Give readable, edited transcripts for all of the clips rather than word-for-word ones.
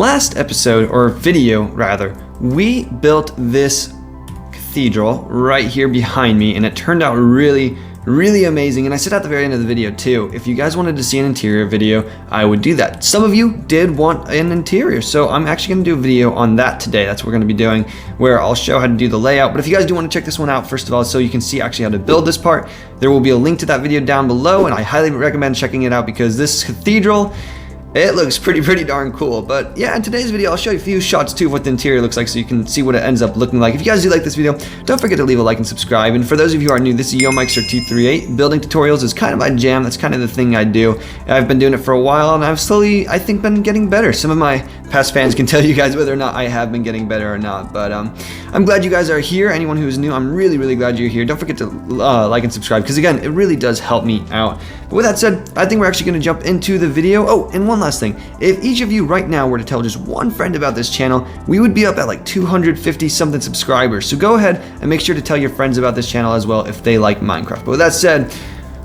last episode, or video rather, we built this cathedral right here behind me, and it turned out really amazing. And I said at the very end of the video too, if you guys wanted to see an interior video, I would do that. Some of you did want an interior, so I'm actually going to do a video on that today. That's what we're going to be doing, where I'll show how to do the layout. But if you guys do want to check this one out, first of all, so you can see actually how to build this part, there will be a link to that video down below, and I highly recommend checking it out because this cathedral, it looks pretty darn cool. But yeah, in today's video, I'll show you a few shots too of what the interior looks like so you can see what it ends up looking like. If you guys do like this video, don't forget to leave a like and subscribe. And for those of you who are new, this is YoMikeSir238. Building tutorials is kind of my jam. That's kind of the thing I do. I've been doing it for a while, and I've slowly, I think, been getting better. Some of my past fans can tell you guys whether or not I have been getting better or not. But I'm glad you guys are here. Anyone who is new, I'm really glad you're here. Don't forget to like and subscribe, because again, it really does help me out. But with that said, I think we're actually going to jump into the video. Oh, and one last thing. If each of you right now were to tell just one friend about this channel, we would be up at like 250 something subscribers. So go ahead and make sure to tell your friends about this channel as well if they like Minecraft. But with that said,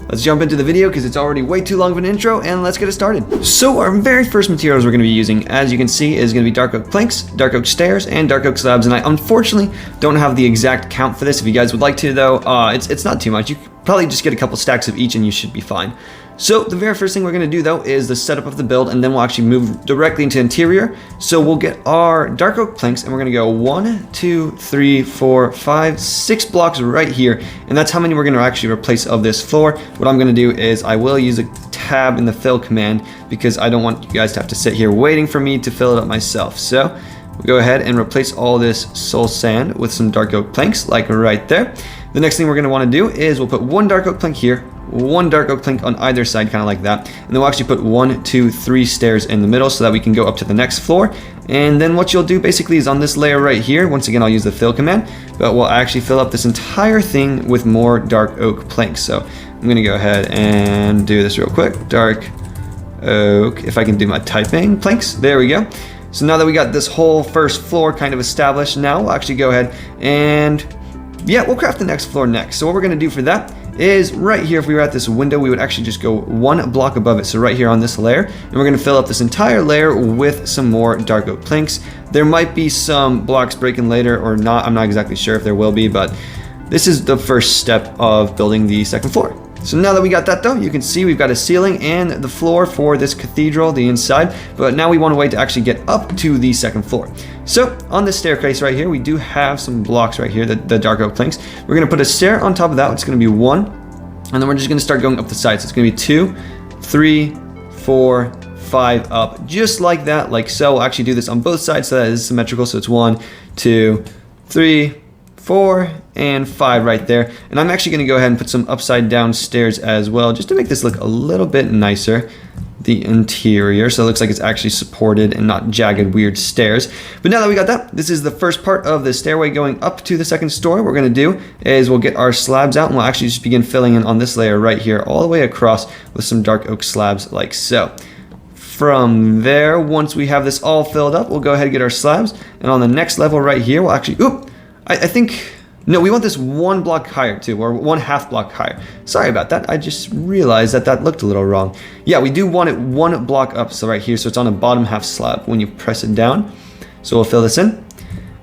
let's jump into the video because it's already way too long of an intro, and let's get it started. So our very first materials we're going to be using, as you can see, is going to be dark oak planks, dark oak stairs, and dark oak slabs. And I unfortunately don't have the exact count for this. If you guys would like to though, it's not too much. You could probably just get a couple stacks of each and you should be fine. So the very first thing we're going to do though is the setup of the build, and then we'll actually move directly into interior. So we'll get our dark oak planks, and we're going to go 1, 2, 3, 4, 5, 6 blocks right here, and that's how many we're going to actually replace of this floor. What I'm going to do is I will use a tab in the fill command because I don't want you guys to have to sit here waiting for me to fill it up myself. So we'll go ahead and replace all this soul sand with some dark oak planks, like right there. The next thing we're going to want to do is we'll put one dark oak plank here, one dark oak plank on either side, kind of like that, and then we'll actually put 1, 2, 3 stairs in the middle so that we can go up to the next floor. And then what you'll do basically is on this layer right here, once again I'll use the fill command, but we'll actually fill up this entire thing with more dark oak planks. So I'm going to go ahead and do this real quick. Dark oak, if I can do my typing, planks, there we go. So now that we got this whole first floor kind of established, now we'll actually go ahead and yeah, we'll craft the next floor next. So what we're going to do for that is right here, if we were at this window, we would actually just go 1 block above it. So right here on this layer, and we're going to fill up this entire layer with some more dark oak planks. There might be some blocks breaking later or not. I'm not exactly sure if there will be, but this is the first step of building the second floor. So now that we got that though, you can see we've got a ceiling and the floor for this cathedral, the inside, but now we want a way to actually get up to the second floor. So on this staircase right here, we do have some blocks right here, the dark oak planks. We're gonna put a stair on top of that. It's gonna be 1, and then we're just gonna start going up the sides. So it's gonna be 2, 3, 4, 5 up, just like that, like so. We'll actually do this on both sides so that it is symmetrical. So it's 1, 2, 3, 4, and 5 right there. And I'm actually going to go ahead and put some upside down stairs as well, just to make this look a little bit nicer, the interior, so it looks like it's actually supported and not jagged weird stairs. But now that we got that, this is the first part of the stairway going up to the second story. What we're going to do is we'll get our slabs out, and we'll actually just begin filling in on this layer right here all the way across with some dark oak slabs like so. From there, once we have this all filled up, we'll go ahead and get our slabs, and on the next level right here, we'll actually I think, no, we want this 1 block higher too, or 1/2 block higher. Sorry about that. I just realized that looked a little wrong. Yeah, we do want it 1 block up, so right here, so it's on the bottom half slab when you press it down. So we'll fill this in.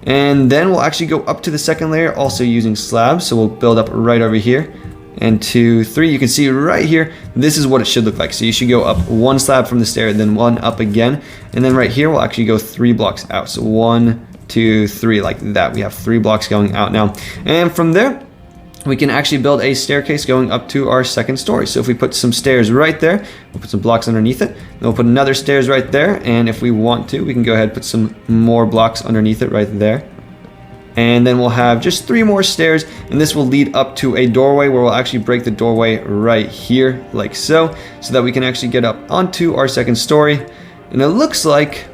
And then we'll actually go up to the second layer, also using slabs. So we'll build up right over here. And 2, 3, you can see right here, this is what it should look like. So you should go up 1 slab from the stair, then 1 up again. And then right here, we'll actually go 3 blocks out. So 1, 2, 3, like that. We have 3 blocks going out now. And from there, we can actually build a staircase going up to our second story. So if we put some stairs right there, we'll put some blocks underneath it. Then we'll put another stairs right there. And if we want to, we can go ahead and put some more blocks underneath it right there. And then we'll have just 3 more stairs, and this will lead up to a doorway where we'll actually break the doorway right here, like so that we can actually get up onto our second story. And it looks like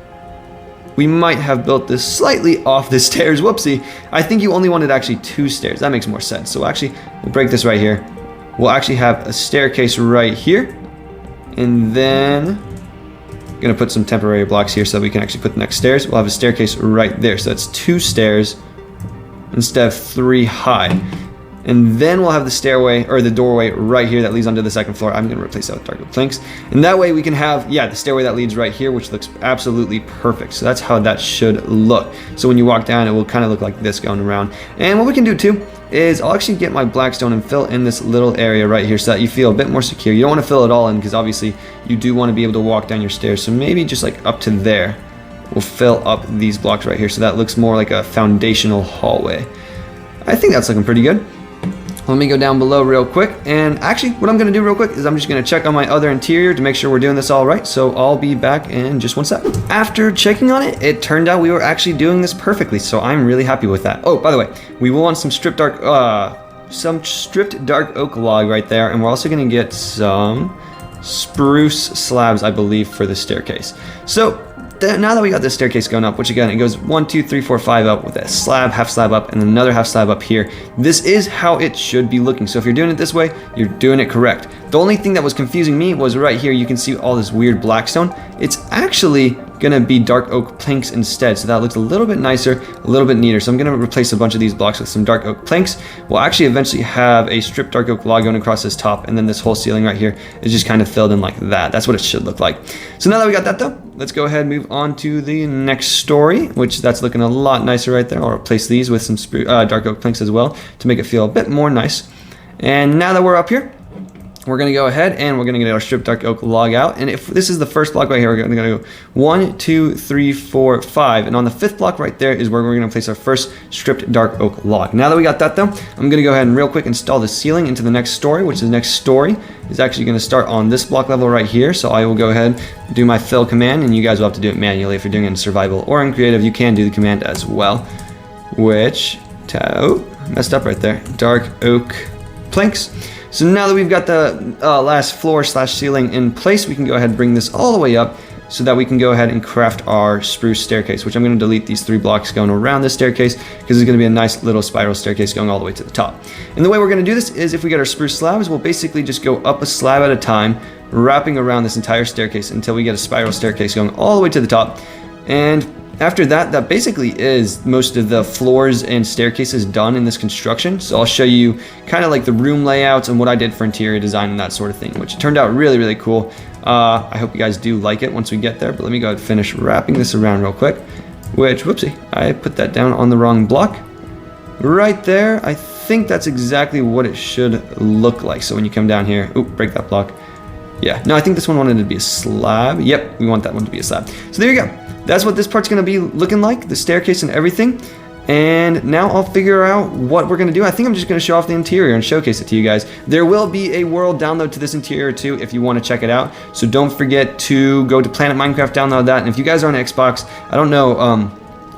we might have built this slightly off the stairs. Whoopsie. I think you only wanted actually 2 stairs. That makes more sense. So actually, we'll break this right here. We'll actually have a staircase right here. And then I'm gonna put some temporary blocks here so that we can actually put the next stairs. We'll have a staircase right there. So that's 2 stairs instead of 3 high. and then we'll have the stairway or the doorway right here that leads onto the second floor. I'm going to replace that with dark oak planks, and that way we can have, yeah, the stairway that leads right here, which looks absolutely perfect. So that's how that should look. So when you walk down, it will kind of look like this going around. And what we can do too is I'll actually get my blackstone and fill in this little area right here so that you feel a bit more secure. You don't want to fill it all in because obviously you do want to be able to walk down your stairs. So maybe just like up to there, we'll fill up these blocks right here so that looks more like a foundational hallway. I think that's looking pretty good. Let me go down below real quick, and actually what I'm going to do real quick is I'm just going to check on my other interior to make sure we're doing this all right, so I'll be back in just one sec. After checking on it, it turned out we were actually doing this perfectly, so I'm really happy with that. Oh, by the way, we will want some stripped dark oak log right there, and we're also going to get some spruce slabs, I believe, for the staircase. So now that we got this staircase going up, which again, it goes 1, 2, 3, 4, 5 up with a slab, half slab up, and another half slab up here. This is how it should be looking. So if you're doing it this way, you're doing it correct. The only thing that was confusing me was right here, you can see all this weird blackstone. It's actually gonna be dark oak planks instead, so that looks a little bit nicer, a little bit neater. So I'm gonna replace a bunch of these blocks with some dark oak planks. We'll actually eventually have a stripped dark oak log going across this top, and then this whole ceiling right here is just kind of filled in like that. That's what it should look like. So now that we got that though, let's go ahead and move on to the next story, which that's looking a lot nicer right there. I'll replace these with some dark oak planks as well to make it feel a bit more nice. And now that we're up here, we're going to go ahead and we're going to get our stripped dark oak log out. And if this is the first block right here, we're going to go 1, 2, 3, 4, 5. And on the 5th block right there is where we're going to place our first stripped dark oak log. Now that we got that though, I'm going to go ahead and real quick install the ceiling into the next story, which the next story is actually going to start on this block level right here. So I will go ahead and do my fill command, and you guys will have to do it manually. If you're doing it in survival or in creative, you can do the command as well, which, messed up right there, dark oak planks. So now that we've got the last floor / ceiling in place, we can go ahead and bring this all the way up so that we can go ahead and craft our spruce staircase, which I'm going to delete these 3 blocks going around this staircase because it's going to be a nice little spiral staircase going all the way to the top. And the way we're going to do this is if we get our spruce slabs, we'll basically just go up a slab at a time, wrapping around this entire staircase until we get a spiral staircase going all the way to the top. And after that, that basically is most of the floors and staircases done in this construction. So I'll show you kind of like the room layouts and what I did for interior design and that sort of thing, which turned out really, really cool. I hope you guys do like it once we get there, but let me go ahead and finish wrapping this around real quick, which, whoopsie, I put that down on the wrong block. Right there, I think that's exactly what it should look like. So when you come down here, oop, break that block. Yeah, no, I think this one wanted to be a slab. Yep, we want that one to be a slab. So there you go. That's what this part's going to be looking like, the staircase and everything. And now I'll figure out what we're going to do. I think I'm just going to show off the interior and showcase it to you guys. There will be a world download to this interior too if you want to check it out. So don't forget to go to Planet Minecraft, download that. And if you guys are on Xbox, I don't know,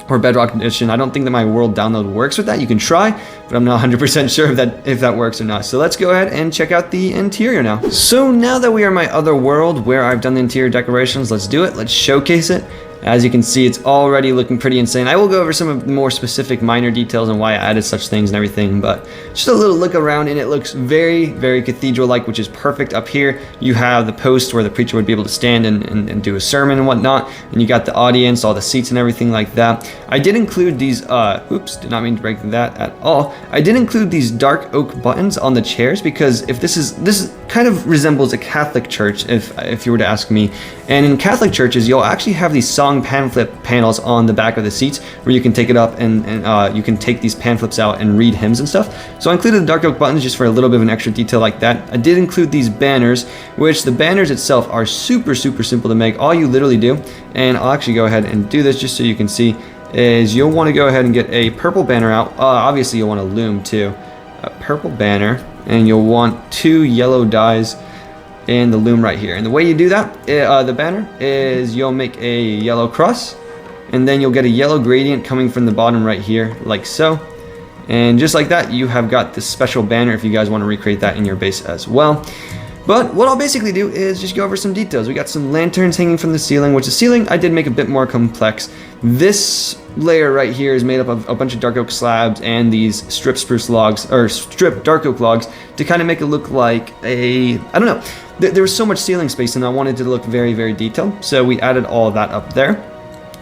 or Bedrock Edition, I don't think that my world download works with that. You can try, but I'm not 100% sure if that works or not. So let's go ahead and check out the interior now. So now that we are in my other world where I've done the interior decorations, let's do it. Let's showcase it. As you can see, it's already looking pretty insane. I will go over some of the more specific minor details and why I added such things and everything, but just a little look around, and it looks very, very cathedral-like, which is perfect. Up here, you have the post where the preacher would be able to stand and do a sermon and whatnot, and you got the audience, all the seats and everything like that. I did include these, oops, did not mean to break that at all. I did include these dark oak buttons on the chairs because if this kind of resembles a Catholic church, if you were to ask me. And in Catholic churches, you'll actually have these song pamphlet panels on the back of the seats where you can take it up and you can take these pamphlets out and read hymns and stuff. So I included the dark oak buttons just for a little bit of an extra detail like that. I did include these banners, which the banners itself are super, super simple to make. All you literally do, and I'll actually go ahead and do this just so you can see, is you'll want to go ahead and get a purple banner out. Obviously, you'll want a loom too. A purple banner, and you'll want 2 yellow dies in the loom right here. And the way you do that, the banner, is you'll make a yellow cross, and then you'll get a yellow gradient coming from the bottom right here, like so. And just like that, you have got this special banner if you guys want to recreate that in your base as well. But what I'll basically do is just go over some details. We got some lanterns hanging from the ceiling, which the ceiling I did make a bit more complex. This layer right here is made up of a bunch of dark oak slabs and these stripped spruce logs, or stripped dark oak logs, to kind of make it look like a, I don't know, there was so much ceiling space and I wanted it to look very, very detailed. So we added all of that up there.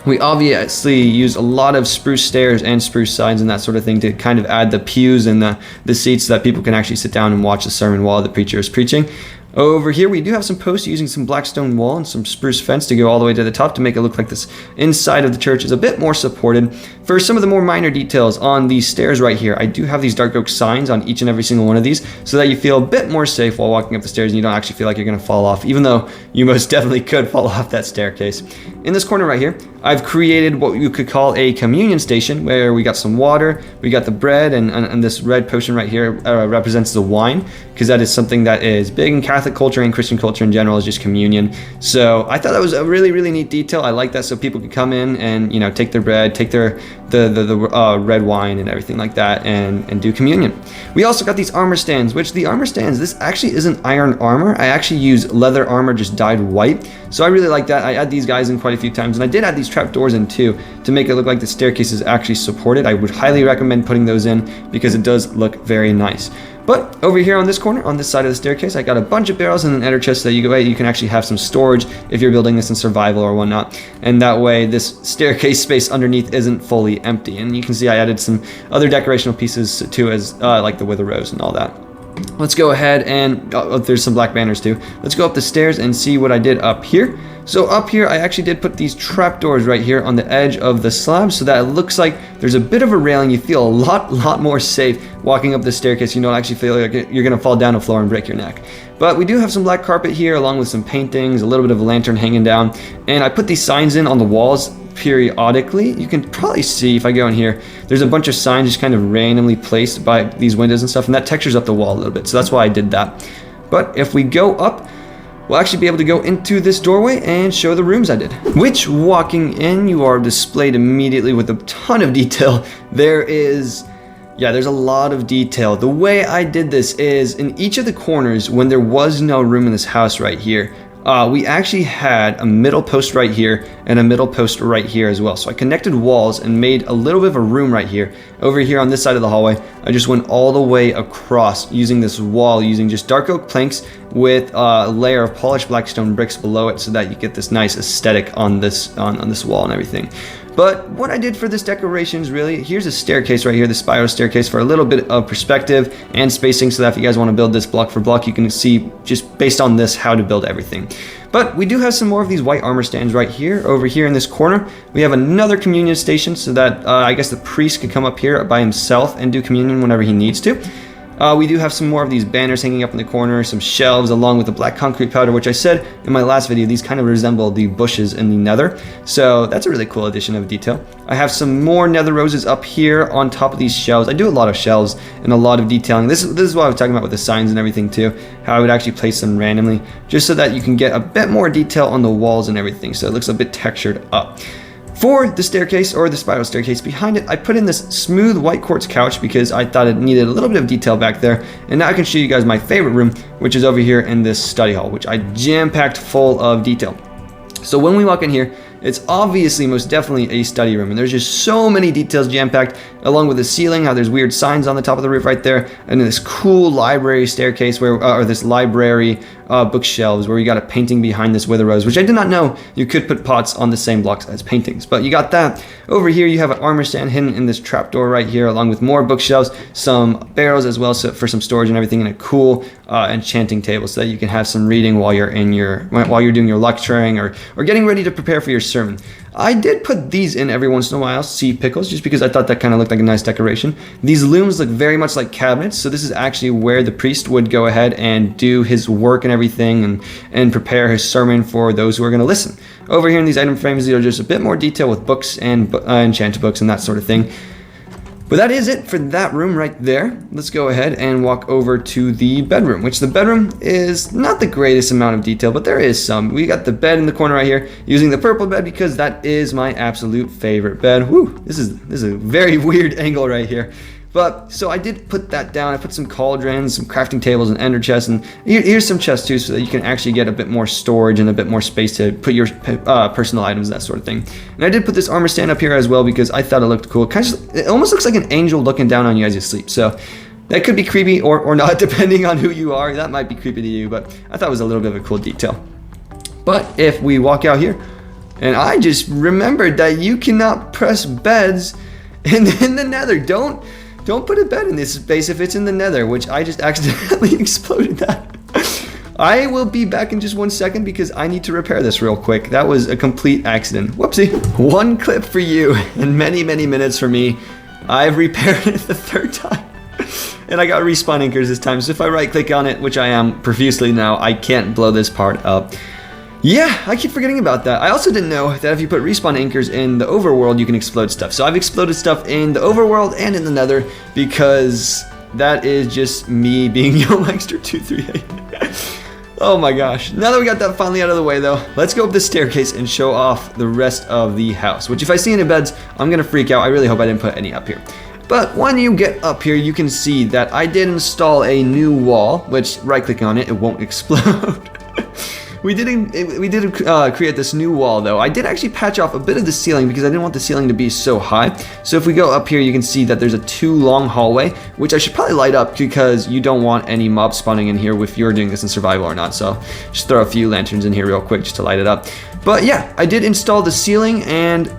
We obviously use a lot of spruce stairs and spruce signs and that sort of thing to kind of add the pews and the seats so that people can actually sit down and watch the sermon while the preacher is preaching. Over here, we do have some posts using some black stone wall and some spruce fence to go all the way to the top to make it look like this inside of the church is a bit more supported. For some of the more minor details on these stairs right here, I do have these dark oak signs on each and every single one of these so that you feel a bit more safe while walking up the stairs and you don't actually feel like you're going to fall off, even though you most definitely could fall off that staircase. In this corner right here, I've created what you could call a communion station where we got some water, we got the bread, and this red potion right here represents the wine, because that is something that is big in Catholic culture and Christian culture in general, is just communion. So I thought that was a really, really neat detail. I like that, so people could come in and, you know, take their bread, take their the red wine and everything like that, and do communion. We also got these armor stands, which the armor stands, this actually isn't iron armor. I actually use leather armor just dyed white. So I really like that. I add these guys in quite a few times, and I did add these trap doors in too to make it look like the staircase is actually supported. I would highly recommend putting those in because it does look very nice. But over here on this corner, on this side of the staircase, I got a bunch of barrels and an ender chest so that you can actually have some storage if you're building this in survival or whatnot. And that way this staircase space underneath isn't fully empty. And you can see I added some other decorational pieces too, as like the wither rose and all that. Let's go ahead and, there's some black banners too. Let's go up the stairs and see what I did up here. So up here, I actually did put these trapdoors right here on the edge of the slab so that it looks like there's a bit of a railing. You feel a lot more safe walking up the staircase. You don't actually feel like you're gonna fall down the floor and break your neck. But we do have some black carpet here along with some paintings, a little bit of a lantern hanging down. And I put these signs in on the walls periodically. You can probably see if I go in here, there's a bunch of signs just kind of randomly placed by these windows and stuff, and that textures up the wall a little bit. So that's why I did that. But if we go up, we'll actually be able to go into this doorway and show the rooms I did. Which, walking in, you are displayed immediately with a ton of detail. There's a lot of detail. The way I did this is in each of the corners, when there was no room in this house right here, we actually had a middle post right here and a middle post right here as well. So I connected walls and made a little bit of a room right here. Over here on this side of the hallway, I just went all the way across using this wall, using just dark oak planks with a layer of polished black stone bricks below it so that you get this nice aesthetic on this wall and everything. But what I did for this decoration is really, here's a staircase right here, the spiral staircase, for a little bit of perspective and spacing so that if you guys want to build this block for block, you can see just based on this how to build everything. But we do have some more of these white armor stands right here. Over here in this corner, we have another communion station so that I guess the priest could come up here by himself and do communion whenever he needs to. We do have some more of these banners hanging up in the corner, some shelves along with the black concrete powder, which I said in my last video, these kind of resemble the bushes in the nether. So that's a really cool addition of detail. I have some more nether roses up here on top of these shelves. I do a lot of shelves and a lot of detailing. This is what I was talking about with the signs and everything too, how I would actually place them randomly, just so that you can get a bit more detail on the walls and everything, so it looks a bit textured up. For the staircase, or the spiral staircase, behind it, I put in this smooth white quartz couch because I thought it needed a little bit of detail back there. And now I can show you guys my favorite room, which is over here in this study hall, which I jam-packed full of detail. So when we walk in here, it's obviously most definitely a study room, and there's just so many details jam-packed, along with the ceiling, how there's weird signs on the top of the roof right there, and this cool library staircase where, or this library bookshelves where we got a painting behind this wither rose, which I did not know you could put pots on the same blocks as paintings, but you got that. Over here you have an armor stand hidden in this trapdoor right here, along with more bookshelves, some barrels as well, so for some storage and everything, and a cool enchanting table so that you can have some reading while you're doing your lecturing or getting ready to prepare for your sermon. I did put these in every once in a while, sea pickles, just because I thought that kind of looked like a nice decoration. These looms look very much like cabinets, so this is actually where the priest would go ahead and do his work and everything and prepare his sermon for those who are going to listen. Over here in these item frames, these are just a bit more detail with books and enchanted books and that sort of thing. But that is it for that room right there. Let's go ahead and walk over to the bedroom, which the bedroom is not the greatest amount of detail, but there is some. We got the bed in the corner right here, using the purple bed because that is my absolute favorite bed. Whew, this is a very weird angle right here. But so I did put that down. I put some cauldrons, some crafting tables, and ender chests, and here's some chests too, so that you can actually get a bit more storage and a bit more space to put your personal items, that sort of thing. And I did put this armor stand up here as well because I thought it looked cool. It almost looks like an angel looking down on you as you sleep. So that could be creepy or not, depending on who you are. That might be creepy to you, but I thought it was a little bit of a cool detail. But if we walk out here, And I just remembered that you cannot press beds in the nether. Don't put a bed in this space if it's in the nether, which I just accidentally exploded that. I will be back in just 1 second because I need to repair this real quick. That was a complete accident. Whoopsie. 1 clip for you and many, many minutes for me. I've repaired it the 3rd time. And I got respawn anchors this time. So if I right click on it, which I am profusely now, I can't blow this part up. Yeah, I keep forgetting about that. I also didn't know that if you put respawn anchors in the overworld, you can explode stuff. So I've exploded stuff in the overworld and in the nether because that is just me being YoMaxter238. Oh my gosh. Now that we got that finally out of the way though, let's go up the staircase and show off the rest of the house, which if I see any beds, I'm gonna freak out. I really hope I didn't put any up here. But when you get up here, you can see that I did install a new wall, which right click on it, it won't explode. We did create this new wall though. I did actually patch off a bit of the ceiling because I didn't want the ceiling to be so high. So if we go up here, you can see that there's a 2 long hallway, which I should probably light up because you don't want any mobs spawning in here if you're doing this in survival or not. So just throw a few lanterns in here real quick just to light it up. But yeah, I did install the ceiling and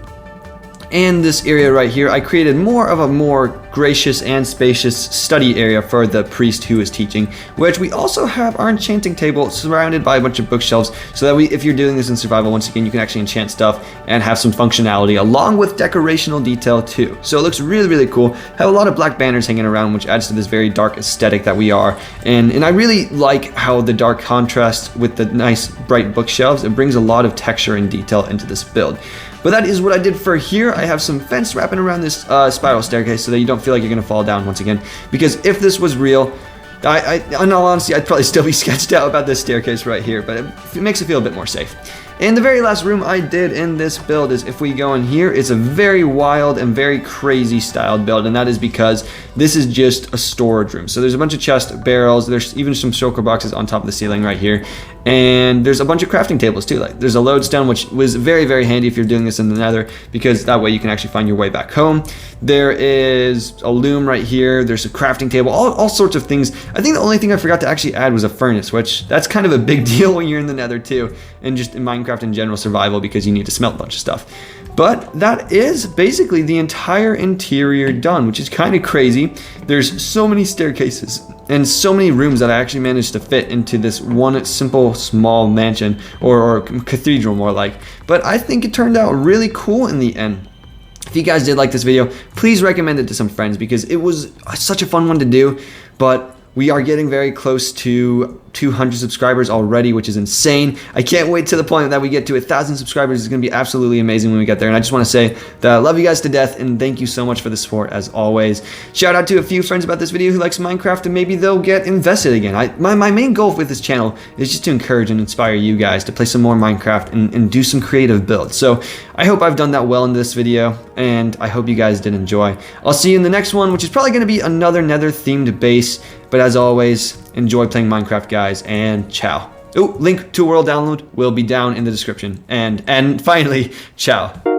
this area right here, I created more of a more gracious and spacious study area for the priest who is teaching, which we also have our enchanting table surrounded by a bunch of bookshelves so that if you're doing this in survival, once again, you can actually enchant stuff and have some functionality along with decorational detail too. So it looks really, really cool. Have a lot of black banners hanging around, which adds to this very dark aesthetic that we are. And I really like how the dark contrasts with the nice bright bookshelves. It brings a lot of texture and detail into this build. But that is what I did for here. I have some fence wrapping around this spiral staircase so that you don't feel like you're gonna fall down once again. Because if this was real, in all honesty, I'd probably still be sketched out about this staircase right here, but it makes it feel a bit more safe. And the very last room I did in this build is, if we go in here, it's a very wild and very crazy styled build, and that is because this is just a storage room. So there's a bunch of chest barrels, there's even some shulker boxes on top of the ceiling right here, and there's a bunch of crafting tables too. Like there's a lodestone, which was very, very handy if you're doing this in the nether, because that way you can actually find your way back home. There is a loom right here, there's a crafting table, all sorts of things. I think the only thing I forgot to actually add was a furnace, which that's kind of a big deal when you're in the nether too, and just in Minecraft in general survival, because you need to smelt a bunch of stuff. But that is basically the entire interior done, which is kind of crazy. There's so many staircases and so many rooms that I actually managed to fit into this one simple small mansion, or cathedral more like. But I think it turned out really cool in the end. If you guys did like this video, please recommend it to some friends because it was such a fun one to do. But we are getting very close to 200 subscribers already, which is insane. I can't wait to the point that we get to 1,000 subscribers. It's going to be absolutely amazing when we get there. And I just want to say that I love you guys to death, and thank you so much for the support as always. Shout out to a few friends about this video who likes Minecraft, and maybe they'll get invested again. My main goal with this channel is just to encourage and inspire you guys to play some more Minecraft and do some creative builds. So I hope I've done that well in this video, and I hope you guys did enjoy. I'll see you in the next one, which is probably going to be another nether themed base. But as always, enjoy playing Minecraft, guys, and ciao. Oh, link to a world download will be down in the description. And finally, ciao.